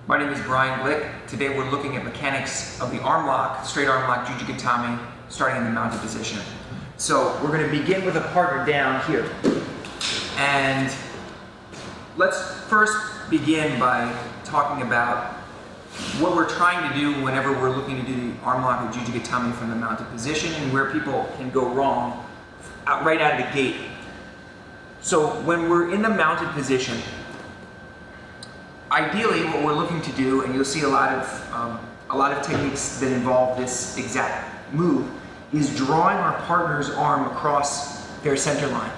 My name is Brian Glick. Today we're looking at mechanics of the arm lock, straight arm lock Jujigatame, starting in the mounted position. So we're going to begin with a partner down here. And let's first begin by talking about what we're trying to do whenever we're looking to do the arm lock or Jujigatame from the mounted position and where people can go wrong right out of the gate. So when we're in the mounted position, ideally what we're looking to do, and you'll see a lot of techniques that involve this exact move, is drawing our partner's arm across their center line.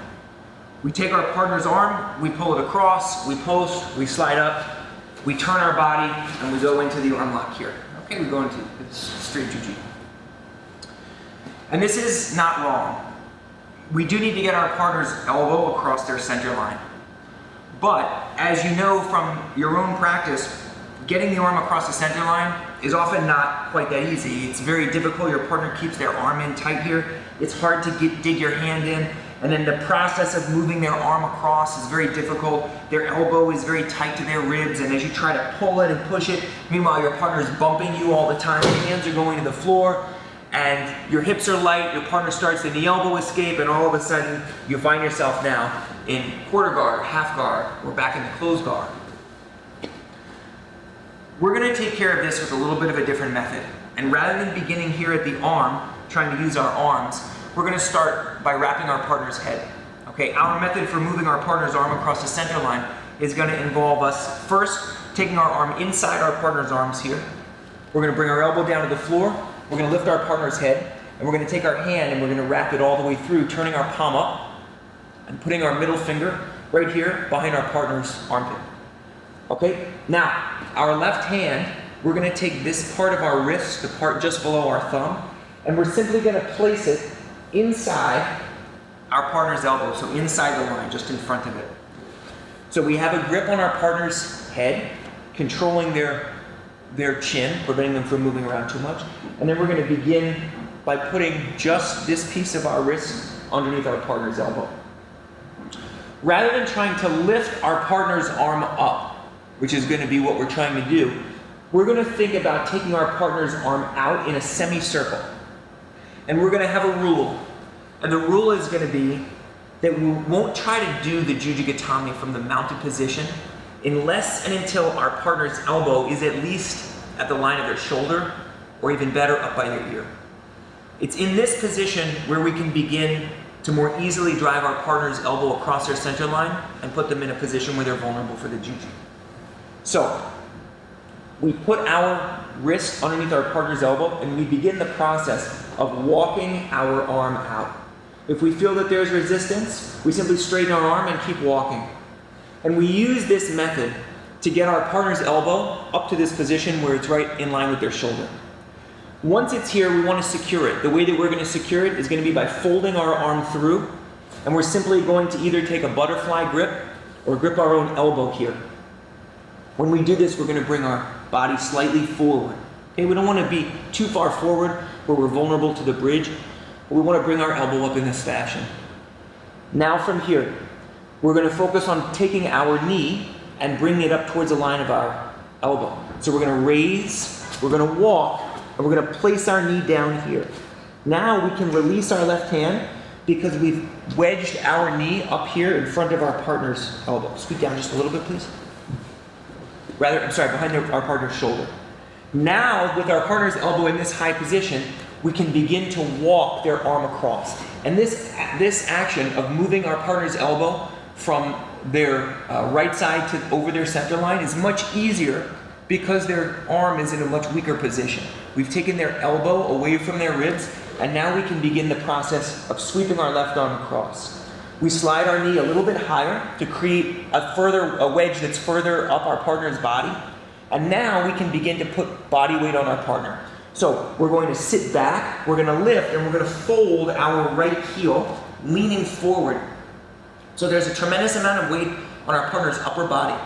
We take our partner's arm, we pull it across, we post, we slide up, we turn our body, and we go into the arm lock here. Okay, we go into straight Juji. And this is not wrong. We do need to get our partner's elbow across their center line. But as you know from your own practice, getting the arm across the center line is often not quite that easy. It's very difficult. Your partner keeps their arm in tight here. It's hard to dig your hand in. And then the process of moving their arm across is very difficult. Their elbow is very tight to their ribs, and as you try to pull it and push it, meanwhile your partner is bumping you all the time. Your hands are going to the floor, and your hips are light, your partner starts in the elbow escape, and all of a sudden you find yourself now in quarter guard, half guard, or back in the closed guard. We're going to take care of this with a little bit of a different method. And rather than beginning here at the arm, trying to use our arms, we're going to start by wrapping our partner's head. Okay, our method for moving our partner's arm across the center line is going to involve us first taking our arm inside our partner's arms here. We're going to bring our elbow down to the floor. We're going to lift our partner's head, and we're going to take our hand and we're going to wrap it all the way through, turning our palm up and putting our middle finger right here behind our partner's armpit. Okay, now our left hand, we're going to take this part of our wrist, the part just below our thumb, and we're simply going to place it inside our partner's elbow, so inside the line, just in front of it. So we have a grip on our partner's head, controlling their chin, preventing them from moving around too much. And then we're going to begin by putting just this piece of our wrist underneath our partner's elbow. Rather than trying to lift our partner's arm up, which is going to be what we're trying to do, we're going to think about taking our partner's arm out in a semicircle. And we're going to have a rule. And the rule is going to be that we won't try to do the Jujigatame from the mounted position unless and until our partner's elbow is at least at the line of their shoulder, or even better, up by their ear. It's in this position where we can begin to more easily drive our partner's elbow across their center line and put them in a position where they're vulnerable for the Juji. So, we put our wrist underneath our partner's elbow and we begin the process of walking our arm out. If we feel that there's resistance, we simply straighten our arm and keep walking. And we use this method to get our partner's elbow up to this position where it's right in line with their shoulder. Once it's here, we want to secure it. The way that we're going to secure it is going to be by folding our arm through, and we're simply going to either take a butterfly grip or grip our own elbow here. When we do this, we're going to bring our body slightly forward. Okay, we don't want to be too far forward where we're vulnerable to the bridge, but we want to bring our elbow up in this fashion. Now from here, we're going to focus on taking our knee and bringing it up towards the line of our elbow. So we're going to raise, we're going to walk, and we're going to place our knee down here. Now we can release our left hand because we've wedged our knee up here in front of our partner's elbow. Scoot down just a little bit, please. Behind our partner's shoulder. Now, with our partner's elbow in this high position, we can begin to walk their arm across. And this action of moving our partner's elbow from their right side to over their center line is much easier because their arm is in a much weaker position. We've taken their elbow away from their ribs, and now we can begin the process of sweeping our left arm across. We slide our knee a little bit higher to create a wedge that's further up our partner's body. And now we can begin to put body weight on our partner. So we're going to sit back, we're going to lift, and we're going to fold our right heel, leaning forward. So there's a tremendous amount of weight on our partner's upper body.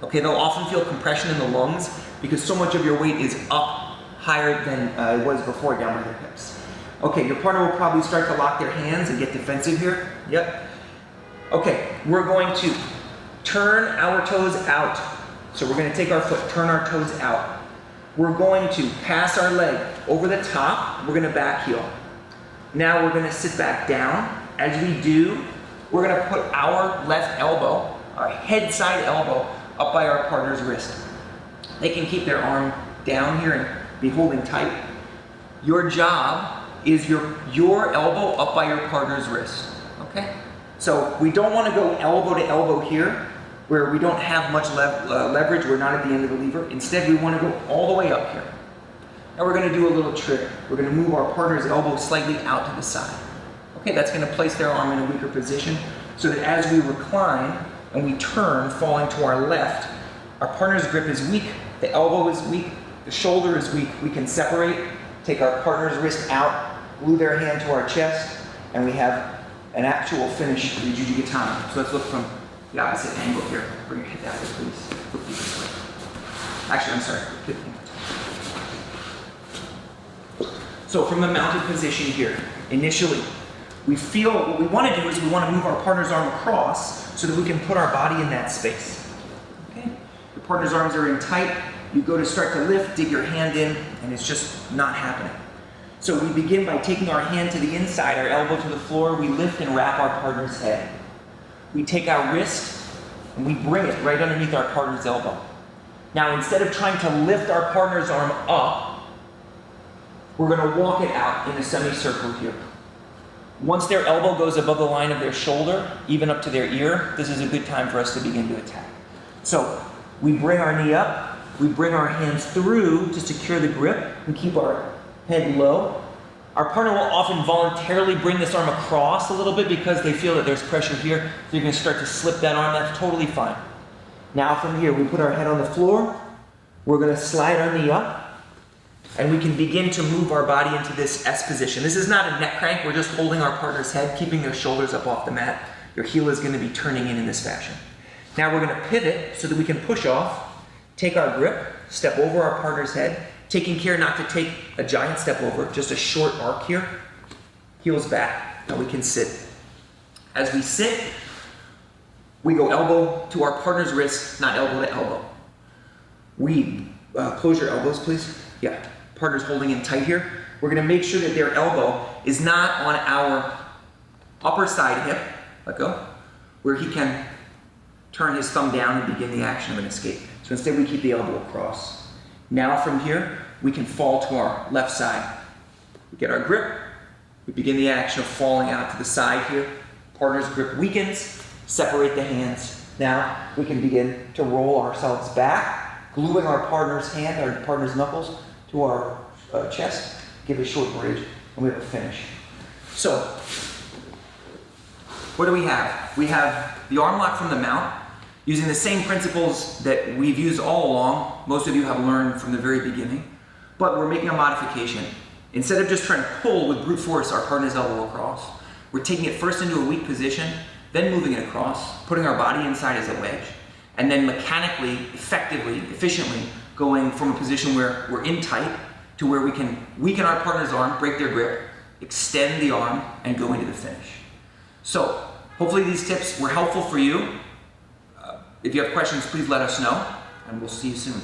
Okay, they'll often feel compression in the lungs because so much of your weight is up higher than it was before, down by their hips. Okay, your partner will probably start to lock their hands and get defensive here. Yep. Okay, we're going to turn our toes out So we're going to take our foot, turn our toes out. We're going to pass our leg over the top. We're going to back heel. Now we're going to sit back down. As we do, we're going to put our left elbow, our head side elbow, up by our partner's wrist. They can keep their arm down here and be holding tight. Your job is your elbow up by your partner's wrist, okay? So we don't want to go elbow to elbow here, where we don't have much leverage, we're not at the end of the lever. Instead, we want to go all the way up here. Now we're going to do a little trick. We're going to move our partner's elbow slightly out to the side. Okay, that's going to place their arm in a weaker position, so that as we recline and we turn, falling to our left, our partner's grip is weak, the elbow is weak, the shoulder is weak. We can separate, take our partner's wrist out, glue their hand to our chest, and we have an actual finish to the Jujigatame. So let's look from the opposite angle here. Bring your head down here, please. Flip you this way. Actually, I'm sorry. So from the mounted position here, initially, we feel what we want to do is we want to move our partner's arm across so that we can put our body in that space. Okay? Your partner's arms are in tight. You go to start to lift, dig your hand in, and it's just not happening. So we begin by taking our hand to the inside, our elbow to the floor. We lift and wrap our partner's head. We take our wrist and we bring it right underneath our partner's elbow. Now, instead of trying to lift our partner's arm up, we're going to walk it out in a semicircle here. Once their elbow goes above the line of their shoulder, even up to their ear, this is a good time for us to begin to attack. So we bring our knee up, we bring our hands through to secure the grip and keep our head low. Our partner will often voluntarily bring this arm across a little bit because they feel that there's pressure here. So you're going to start to slip that arm. That's totally fine. Now from here, we put our head on the floor. We're going to slide our knee up. And we can begin to move our body into this S position. This is not a neck crank. We're just holding our partner's head, keeping their shoulders up off the mat. Your heel is going to be turning in this fashion. Now we're going to pivot so that we can push off, take our grip, step over our partner's head, taking care not to take a giant step over, just a short arc here. Heels back. Now we can sit. As we sit, we go elbow to our partner's wrist, not elbow to elbow. We close your elbows, please. Yeah. Partner's holding in tight here. We're going to make sure that their elbow is not on our upper side hip, let go, where he can turn his thumb down and begin the action of an escape. So instead we keep the elbow across. Now from here, we can fall to our left side. We get our grip, we begin the action of falling out to the side here. Partner's grip weakens, separate the hands. Now we can begin to roll ourselves back, gluing our partner's hand, our partner's knuckles, to our chest, give a short bridge, and we have a finish. So, what do we have? We have the arm lock from the mount, using the same principles that we've used all along. Most of you have learned from the very beginning, but we're making a modification. Instead of just trying to pull with brute force our partner's elbow across, we're taking it first into a weak position, then moving it across, putting our body inside as a wedge, and then mechanically, effectively, efficiently, going from a position where we're in tight to where we can weaken our partner's arm, break their grip, extend the arm, and go into the finish. So, hopefully these tips were helpful for you. If you have questions, please let us know, and we'll see you soon.